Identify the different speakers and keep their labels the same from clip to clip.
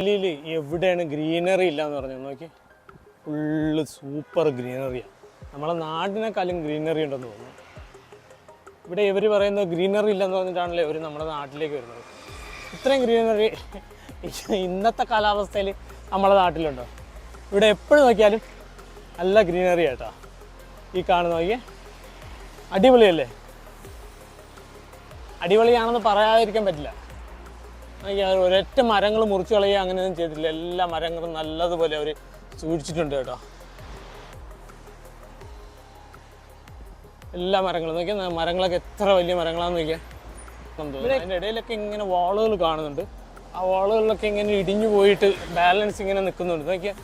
Speaker 1: ഡൽഹിയിൽ എവിടെയാണ് ഗ്രീനറി ഇല്ലയെന്ന് പറഞ്ഞു നോക്കി, ഫുള്ള് സൂപ്പർ ഗ്രീനറിയാണ്. നമ്മളെ നാടിനേക്കാളും ഗ്രീനറി ഉണ്ടെന്ന് തോന്നുന്നു. ഇവിടെ ഇവർ പറയുന്നത് ഗ്രീനറി ഇല്ലെന്ന് പറഞ്ഞിട്ടാണല്ലോ ഇവർ നമ്മുടെ നാട്ടിലേക്ക് വരുന്നത്. ഇത്രയും ഗ്രീനറി ഇന്നത്തെ കാലാവസ്ഥയിൽ നമ്മുടെ നാട്ടിലുണ്ടോ? ഇവിടെ എപ്പോഴും നോക്കിയാലും നല്ല ഗ്രീനറി ആയിട്ടാ ഈ കാണുന്ന. നോക്കിയേ, അടിപൊളിയല്ലേ? അടിപൊളിയാണെന്ന് പറയാതിരിക്കാൻ പറ്റില്ല. ഒരൊറ്റ മരങ്ങൾ മുറിച്ച് കളയുക അങ്ങനെയൊന്നും ചെയ്തിട്ടില്ല. എല്ലാ മരങ്ങളും നല്ലതുപോലെ അവർ സൂക്ഷിച്ചിട്ടുണ്ട് കേട്ടോ. എല്ലാ മരങ്ങളും നോക്കിയാൽ, മരങ്ങളൊക്കെ എത്ര വലിയ മരങ്ങളാണെന്ന് നോക്കിയാൽ. അതിൻ്റെ ഇടയിലൊക്കെ ഇങ്ങനെ വാളുകൾ കാണുന്നുണ്ട്. ആ വാളുകളിലൊക്കെ ഇങ്ങനെ ഇടിഞ്ഞു പോയിട്ട് ബാലൻസ് ഇങ്ങനെ നിൽക്കുന്നുണ്ട്. നോക്കിയാൽ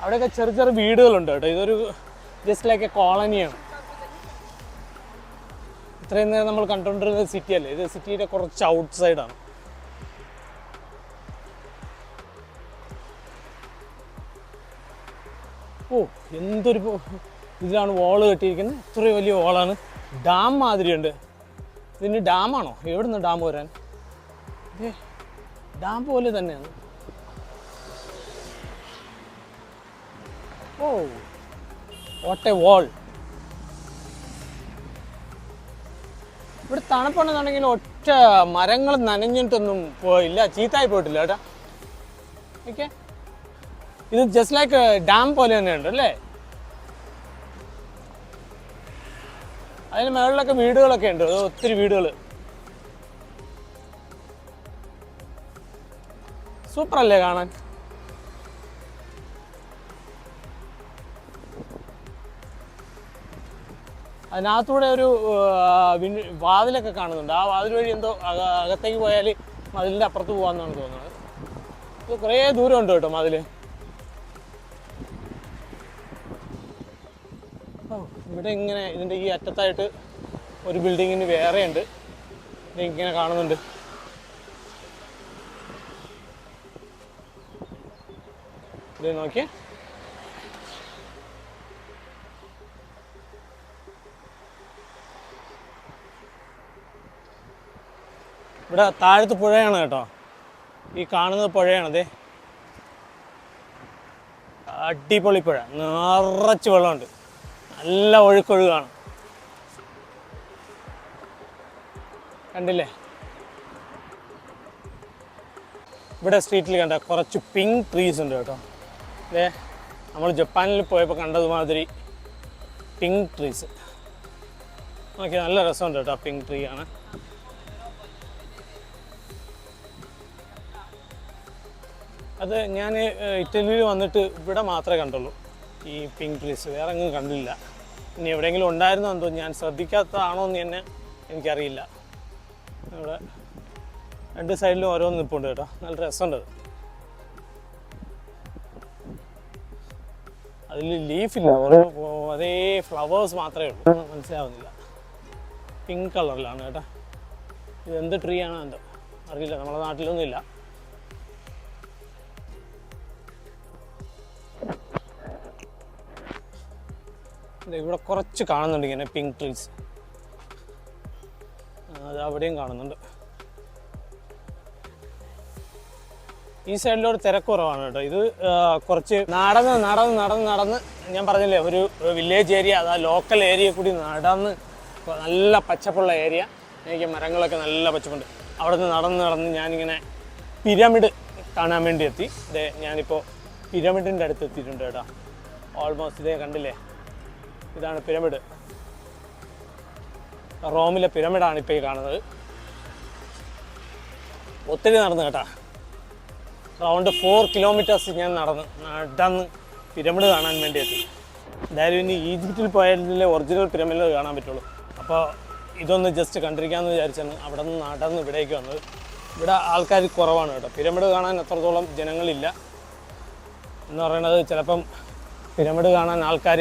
Speaker 1: അവിടെയൊക്കെ ചെറിയ ചെറിയ വീടുകളുണ്ട് കേട്ടോ. ഇതൊരു ജസ്റ്റ് ലൈക്ക് എ കോളനിയാണ്. ഇത്രയും നേരം നമ്മൾ കണ്ടുകൊണ്ടിരുന്നത് സിറ്റി അല്ലേ, ഇത് സിറ്റിയുടെ കുറച്ച് ഔട്ട് സൈഡാണ്. ഓ, എന്തൊരു ഇതിലാണ് വാള് കെട്ടിയിരിക്കുന്നത്. ഇത്രയും വലിയ വാളാണ്. ഡാം മാതിരിയുണ്ട്. ഇതിന് ഡാമാണോ? എവിടുന്ന് ഡാം വരാൻ? ഡാം പോലെ തന്നെയാണ്. ഓ, വാട്ട് എ വാൾ. ഇവിടെ തണുപ്പുണ്ടെന്നുണ്ടെങ്കിൽ ഒറ്റ മരങ്ങൾ നനഞ്ഞിട്ടൊന്നും പോയില്ല, ചീത്തായി പോയിട്ടില്ല കേട്ടാ. ഓക്കെ, ഇത് ജസ്റ്റ് ലൈക്ക് ഡാം പോലെ തന്നെയുണ്ട് അല്ലേ? അതിന് മുകളിലൊക്കെ വീടുകളൊക്കെ ഉണ്ട്, ഒത്തിരി വീടുകൾ. സൂപ്പർ അല്ലേ കാണാൻ? അതിനകത്തൂടെ ഒരു വാതിലൊക്കെ കാണുന്നുണ്ട്. ആ വാതിൽ വഴി എന്തോ അകത്തേക്ക് പോയാൽ മതിലിൻ്റെ അപ്പുറത്ത് പോകാമെന്നാണ് തോന്നുന്നത്. ഇത് കുറേ ദൂരമുണ്ട് കേട്ടോ മതിൽ. ഇവിടെ ഇങ്ങനെ ഇതിൻ്റെ ഈ അറ്റത്തായിട്ട് ഒരു ബിൽഡിങ്ങിന് വേറെ ഉണ്ട്. ഇതിങ്ങനെ കാണുന്നുണ്ട്. ഇത് നോക്കിയേ, ഇവിടെ താഴത്ത് പുഴയാണ് കേട്ടോ. ഈ കാണുന്നത് പുഴയാണതേ, അടിപൊളി പുഴ, നിറച്ച് വെള്ളമുണ്ട്, നല്ല ഒഴുക്കൊഴുകാണ്. കണ്ടില്ലേ? ഇവിടെ സ്ട്രീറ്റിൽ കണ്ട കുറച്ച് പിങ്ക് ട്രീസ് ഉണ്ട് കേട്ടോ. അല്ലേ, നമ്മൾ ജപ്പാനിൽ പോയപ്പോൾ കണ്ടതുമാതിരി പിങ്ക് ട്രീസ്. ഓക്കെ, നല്ല രസമുണ്ട് കേട്ടോ. പിങ്ക് ട്രീ ആണ്. അത് ഞാൻ ഇറ്റലിയിൽ വന്നിട്ട് ഇവിടെ മാത്രമേ കണ്ടുള്ളൂ ഈ പിങ്ക് ട്രീസ്, വേറെ എങ്ങും കണ്ടില്ല. ഇനി എവിടെയെങ്കിലും ഉണ്ടായിരുന്നോ എന്തോ, ഞാൻ ശ്രദ്ധിക്കാത്തതാണോ എന്ന് തന്നെ എനിക്കറിയില്ല. ഇവിടെ രണ്ട് സൈഡിലും ഓരോന്ന് നിൽപ്പുണ്ട് കേട്ടോ, നല്ല രസമുണ്ട്. അതിൽ ലീഫില്ല, ഓരോ അതേ ഫ്ലവേഴ്സ് മാത്രമേ ഉള്ളൂ, മനസ്സിലാവുന്നില്ല. പിങ്ക് കളറിലാണ് കേട്ടോ. ഇത് എന്ത് ട്രീ ആണോ എന്തോ അറിയില്ല, നമ്മുടെ നാട്ടിലൊന്നും ഇല്ല. ഇവിടെ കുറച്ച് കാണുന്നുണ്ട് ഇങ്ങനെ പിങ്ക് ട്രീസ്. അത് അവിടെയും കാണുന്നുണ്ട്. ഈ സൈഡിലോട്ട് തിരക്ക് കുറവാണ് കേട്ടോ. ഇത് കുറച്ച് നടന്ന് ഞാൻ പറഞ്ഞില്ലേ, ഒരു വില്ലേജ് ഏരിയ, അതാ ലോക്കൽ ഏരിയ കൂടി നടന്ന് നല്ല പച്ചപ്പുള്ള ഏരിയ. എനിക്ക് മരങ്ങളൊക്കെ നല്ല പച്ചപ്പുണ്ട്. അവിടെ നിന്ന് നടന്ന് ഞാനിങ്ങനെ പിരമിഡ് കാണാൻ വേണ്ടി എത്തി. ഇതേ ഞാനിപ്പോൾ പിരമിഡിൻ്റെ അടുത്ത് എത്തിയിട്ടുണ്ട് കേട്ടോ. ഓൾമോസ്റ്റ് ഇതേ കണ്ടില്ലേ, ഇതാണ് പിരമിഡ്. റോമിലെ പിരമിഡാണ് ഇപ്പോൾ ഈ കാണുന്നത്. ഒത്തിരി നടന്നു കേട്ടാ, റൗണ്ട് 4 കിലോമീറ്റേഴ്സ് ഞാൻ നടന്ന് പിരമിഡ് കാണാൻ വേണ്ടി എത്തി. എന്തായാലും ഇനി ഈജിപ്തിൽ പോയാലേ ഒറിജിനൽ പിരമിഡ് കാണാൻ പറ്റുള്ളൂ. അപ്പോൾ ഇതൊന്ന് ജസ്റ്റ് കണ്ടിരിക്കാമെന്ന് വിചാരിച്ചാണ് അവിടെ നിന്ന് നടന്ന് ഇവിടേക്ക് വന്നത്. ഇവിടെ ആൾക്കാർ കുറവാണ് കേട്ടോ. പിരമിഡ് കാണാൻ അത്രത്തോളം ജനങ്ങളില്ല എന്ന് പറയുന്നത്. ചിലപ്പം പിരമിഡ് കാണാൻ ആൾക്കാർ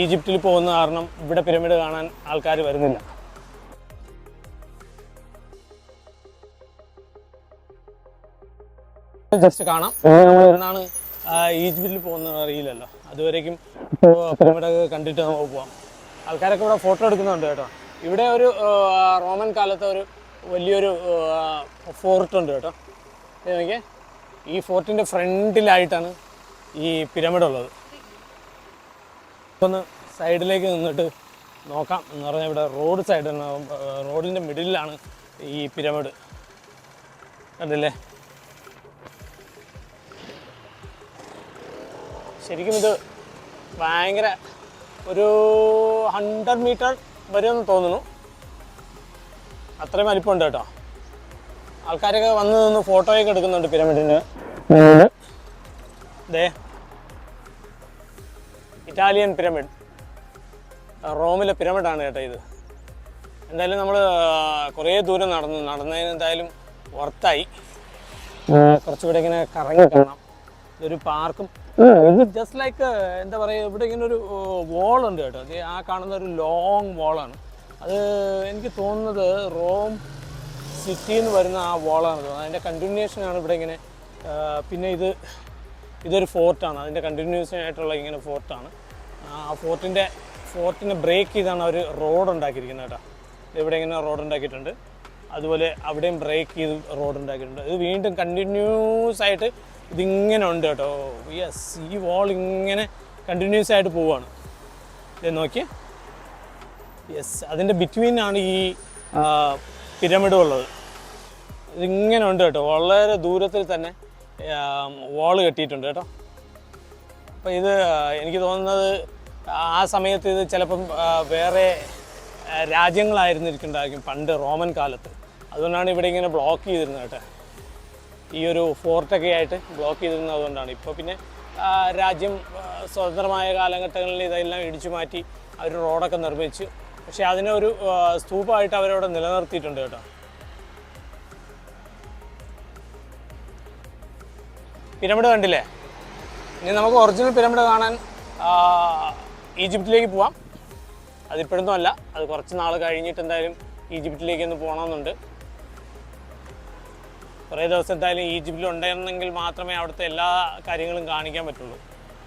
Speaker 1: ഈജിപ്തിൽ പോകുന്ന കാരണം ഇവിടെ പിരമിഡ് കാണാൻ ആൾക്കാർ വരുന്നില്ല. ജസ്റ്റ് കാണാം. എന്നാണ് ഈജിപ്തിൽ പോകുന്നത് അറിയില്ലല്ലോ, അതുവരേക്കും പിരമിഡൊക്കെ കണ്ടിട്ട് നമുക്ക് പോവാം. ആൾക്കാരൊക്കെ ഇവിടെ ഫോട്ടോ എടുക്കുന്നുണ്ട് കേട്ടോ. ഇവിടെ ഒരു റോമൻ കാലത്തെ ഒരു വലിയൊരു ഫോർട്ടുണ്ട് കേട്ടോ. നോക്കിയേ, ഈ ഫോർട്ടിൻ്റെ ഫ്രണ്ടിലായിട്ടാണ് ഈ പിരമിഡ് ഉള്ളത്. ഒന്ന് സൈഡിലേക്ക് നിന്നിട്ട് നോക്കാം എന്ന് പറഞ്ഞാൽ ഇവിടെ റോഡ് സൈഡാണ്, റോഡിൻ്റെ മിഡിലാണ് ഈ പിരമിഡ്. കണ്ടില്ലേ? ശരിക്കും ഇത് ഭയങ്കര ഒരു 100 മീറ്റർ വരുമെന്ന് തോന്നുന്നു. അത്രയും വലിപ്പമുണ്ട് കേട്ടോ. ആൾക്കാരൊക്കെ വന്ന് നിന്ന് ഫോട്ടോയൊക്കെ എടുക്കുന്നുണ്ട് പിരമിഡിന് മുന്നിൽ. ദേ, ഇറ്റാലിയൻ പിരമിഡ്, റോമിലെ പിരമിഡാണ് കേട്ടോ ഇത്. എന്തായാലും നമ്മൾ കുറേ ദൂരം നടന്നതിന് എന്തായാലും വർത്തായി. കുറച്ചുകൂടെ ഇങ്ങനെ കറങ്ങി കാണാം. ഇതൊരു പാർക്കും, ഇത് ജസ്റ്റ് ലൈക്ക് എന്താ പറയുക, ഇവിടെ ഇങ്ങനെ ഒരു വാളുണ്ട് കേട്ടോ. അത് ആ കാണുന്ന ഒരു ലോങ് വാളാണ്. അത് എനിക്ക് തോന്നുന്നത് റോം സിറ്റിയിൽ നിന്ന് വരുന്ന ആ വാളാണ് തോന്നുന്നത്. അതിൻ്റെ കണ്ടിന്യൂഷനാണ് ഇവിടെ ഇങ്ങനെ. പിന്നെ ഇതൊരു ഫോർട്ടാണ്, അതിൻ്റെ കണ്ടിന്യൂഷൻ ആയിട്ടുള്ള ഇങ്ങനെ ഫോർട്ടാണ്. ആ ഫോർട്ടിനെ ബ്രേക്ക് ചെയ്താണ് അവർ റോഡ് ഉണ്ടാക്കിയിരിക്കുന്നത് കേട്ടോ. ഇവിടെ ഇങ്ങനെ റോഡ് ഉണ്ടാക്കിയിട്ടുണ്ട്. അതുപോലെ അവിടെയും ബ്രേക്ക് ചെയ്ത് റോഡ് ഉണ്ടാക്കിയിട്ടുണ്ട്. ഇത് വീണ്ടും കണ്ടിന്യൂസ് ആയിട്ട് ഇതിങ്ങനെ ഉണ്ട് കേട്ടോ. യെസ്, ഈ വാൾ ഇങ്ങനെ കണ്ടിന്യൂസ് ആയിട്ട് പോവുകയാണ്. ഇത് നോക്കിയേ. യെസ്, അതിൻ്റെ ബിറ്റ്വീനാണ് ഈ പിരമിഡ് ഉള്ളത്. ഇതിങ്ങനെ ഉണ്ട് കേട്ടോ. വളരെ ദൂരത്തിൽ തന്നെ വാൾ കെട്ടിയിട്ടുണ്ട് കേട്ടോ. അപ്പോൾ ഇത് എനിക്ക് തോന്നുന്നത് ആ സമയത്ത് ഇത് ചിലപ്പം വേറെ രാജ്യങ്ങളായിരുന്നിരിക്കുന്നുണ്ടായിരിക്കും പണ്ട് റോമൻ കാലത്ത്. അതുകൊണ്ടാണ് ഇവിടെ ഇങ്ങനെ ബ്ലോക്ക് ചെയ്തിരുന്നത് കേട്ടോ. ഈ ഒരു ഫോർട്ടൊക്കെ ആയിട്ട് ബ്ലോക്ക് ചെയ്തിരുന്നത് അതുകൊണ്ടാണ്. ഇപ്പോൾ പിന്നെ രാജ്യം സ്വതന്ത്രമായ കാലഘട്ടങ്ങളിൽ ഇതെല്ലാം ഇടിച്ചു മാറ്റി അവർ റോഡൊക്കെ നിർമ്മിച്ചു. പക്ഷേ അതിനെ ഒരു സ്തൂപമായിട്ട് അവരവിടെ നിലനിർത്തിയിട്ടുണ്ട് കേട്ടോ. പിരമിഡ് കണ്ടില്ലേ? ഇനി നമുക്ക് ഒറിജിനൽ പിരമിഡ് കാണാൻ ഈജിപ്തിലേക്ക് പോവാം. അതിപ്പോഴൊന്നും അല്ല, അത് കുറച്ച് നാൾ കഴിഞ്ഞിട്ട് എന്തായാലും ഈജിപ്തിലേക്ക് ഒന്ന് പോകണമെന്നുണ്ട്. കുറേ ദിവസം എന്തായാലും ഈജിപ്തിൽ ഉണ്ടായിരുന്നെങ്കിൽ മാത്രമേ അവിടുത്തെ എല്ലാ കാര്യങ്ങളും കാണിക്കാൻ പറ്റുള്ളൂ.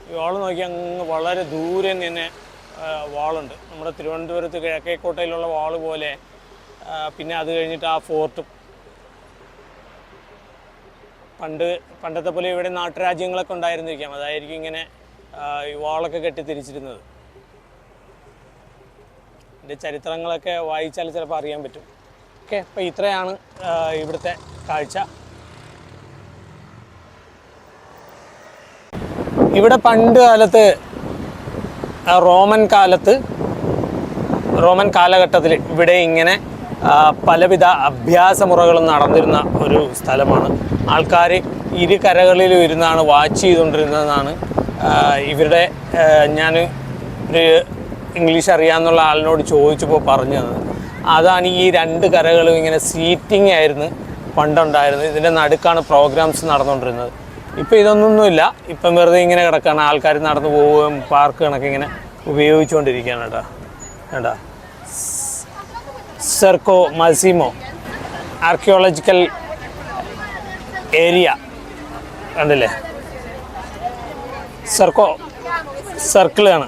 Speaker 1: ഈ വാൾ നോക്കി അങ്ങ് വളരെ ദൂരെ തന്നെ വാളുണ്ട്. നമ്മുടെ തിരുവനന്തപുരത്ത് കിഴക്കേക്കോട്ടയിലുള്ള വാള് പോലെ. പിന്നെ അത് കഴിഞ്ഞിട്ട് ആ ഫോർട്ടും. പണ്ടത്തെ പോലെ ഇവിടെ നാട്ടുരാജ്യങ്ങളൊക്കെ ഉണ്ടായിരുന്നിരിക്കാം. അതായിരിക്കും ഇങ്ങനെ ഈ വാളൊക്കെ കെട്ടി തിരിച്ചിരുന്നത്. ഇതിൻ്റെ ചരിത്രങ്ങളൊക്കെ വായിച്ചാൽ ചിലപ്പോൾ അറിയാൻ പറ്റും. ഓക്കെ, അപ്പോൾ ഇത്രയാണ് ഇവിടുത്തെ കാഴ്ച. ഇവിടെ പണ്ട് കാലത്ത് റോമൻ കാലഘട്ടത്തിൽ ഇവിടെ ഇങ്ങനെ പലവിധ അഭ്യാസമുറകളും നടന്നിരുന്ന ഒരു സ്ഥലമാണ്. ആൾക്കാർ ഇരു കരകളിലും ഇരുന്നാണ് വാച്ച് ചെയ്തുകൊണ്ടിരുന്നതെന്നാണ് ഇവരുടെ ഞാൻ ഒരു ഇംഗ്ലീഷ് അറിയാമെന്നുള്ള ആളിനോട് ചോദിച്ചപ്പോൾ പറഞ്ഞത്. അതാണ് ഈ രണ്ട് കരകളും ഇങ്ങനെ സീറ്റിംഗ് ആയിരുന്നു പണ്ടുണ്ടായിരുന്നത്. ഇതിൻ്റെ നടുക്കാണ് പ്രോഗ്രാംസ് നടന്നുകൊണ്ടിരുന്നത്. ഇപ്പോൾ ഇതൊന്നൊന്നുമില്ല. ഇപ്പം വെറുതെ ഇങ്ങനെ കിടക്കുകയാണ്. ആൾക്കാർ നടന്നു പോവുകയും പാർക്ക് കണക്ക് ഇങ്ങനെ ഉപയോഗിച്ചുകൊണ്ടിരിക്കുകയാണ് കേട്ടോ. കേട്ടോ, സെർക്കോ മസിമോ ആർക്കിയോളജിക്കൽ ഏരിയ കണ്ടില്ലേ? സർക്കിളാണ്.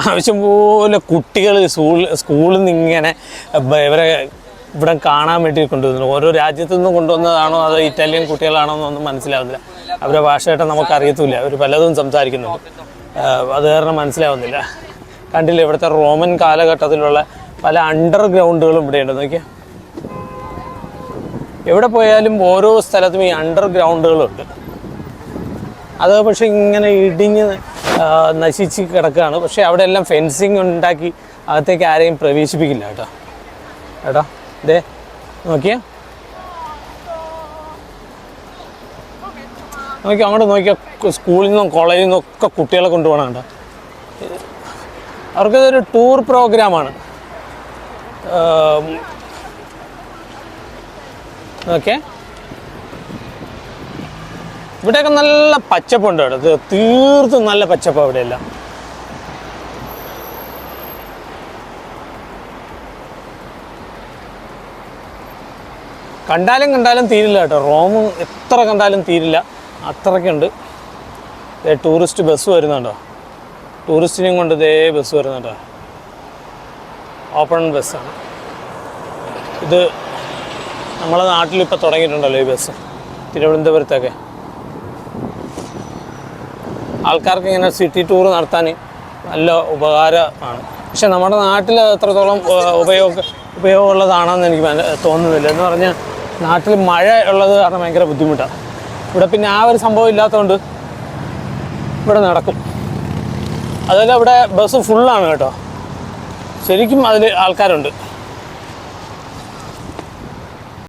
Speaker 1: ആവശ്യം പോലെ കുട്ടികൾ സ്കൂളിൽ നിന്ന് ഇങ്ങനെ ഇവിടെ കാണാൻ വേണ്ടി കൊണ്ടുവന്നു. ഓരോ രാജ്യത്തു നിന്നും കൊണ്ടുവന്നതാണോ അതോ ഇറ്റാലിയൻ കുട്ടികളാണോ എന്നൊന്നും മനസ്സിലാവുന്നില്ല. അവരുടെ ഭാഷയായിട്ട് നമുക്ക് അറിയത്തില്ല. അവർ പലതും സംസാരിക്കുന്നുണ്ട്, അത് കാരണം മനസ്സിലാവുന്നില്ല. കണ്ടില്ല, ഇവിടുത്തെ റോമൻ കാലഘട്ടത്തിലുള്ള പല അണ്ടർഗ്രൗണ്ടുകളും ഇവിടെയുണ്ട്. നോക്കിയാൽ എവിടെ പോയാലും ഓരോ സ്ഥലത്തും ഈ അണ്ടർഗ്രൗണ്ടുകളുണ്ട്. അത് പക്ഷേ ഇങ്ങനെ ഇടിഞ്ഞ് നശിച്ച് കിടക്കുകയാണ്. പക്ഷേ അവിടെ എല്ലാം ഫെൻസിങ് ഉണ്ടാക്കി അകത്തേക്ക് ആരെയും പ്രവേശിപ്പിക്കില്ല കേട്ടോ. കേട്ടോ, ഇതേ നോക്കിയാൽ അങ്ങോട്ട് നോക്കിയാൽ സ്കൂളിൽ നിന്നും കോളേജിൽ നിന്നും ഒക്കെ കുട്ടികളെ കൊണ്ടുപോകണം കേട്ടോ. അവർക്കിതൊരു ടൂർ പ്രോഗ്രാമാണ്. ഓക്കെ, ഇവിടെയൊക്കെ നല്ല പച്ചപ്പുണ്ട് കേട്ടോ. തീർത്തും നല്ല പച്ചപ്പാണ് ഇവിടെയെല്ലാം. കണ്ടാലും തീരില്ല കേട്ടോ. റോം എത്ര കണ്ടാലും തീരില്ല, അത്രയ്ക്കുണ്ട്. ടൂറിസ്റ്റ് ബസ് വരുന്നുണ്ടോ, ടൂറിസ്റ്റിനെയും കൊണ്ട് ഇതേ ബസ് വരുന്നുണ്ടോ. ഓപ്പൺ ബസ്സാണ് ഇത്. നമ്മളെ നാട്ടിലിപ്പോൾ തുടങ്ങിയിട്ടുണ്ടല്ലോ ഈ ബസ്, തിരുവനന്തപുരത്തൊക്കെ. ആൾക്കാർക്ക് ഇങ്ങനെ സിറ്റി ടൂർ നടത്താൻ നല്ല ഉപകാരമാണ്. പക്ഷെ നമ്മുടെ നാട്ടിൽ എത്രത്തോളം ഉപയോഗമുള്ളതാണെന്ന് എനിക്ക് തോന്നുന്നില്ല. എന്ന് പറഞ്ഞാൽ നാട്ടിൽ മഴ ഉള്ളത് കാരണം ഭയങ്കര ബുദ്ധിമുട്ടാണ്. ഇവിടെ പിന്നെ ആ ഒരു സംഭവം ഇല്ലാത്തതുകൊണ്ട് ഇവിടെ നടക്കും. അതുപോലെ ഇവിടെ ബസ് ഫുള്ളാണ് കേട്ടോ, ശരിക്കും അതിൽ ആൾക്കാരുണ്ട്.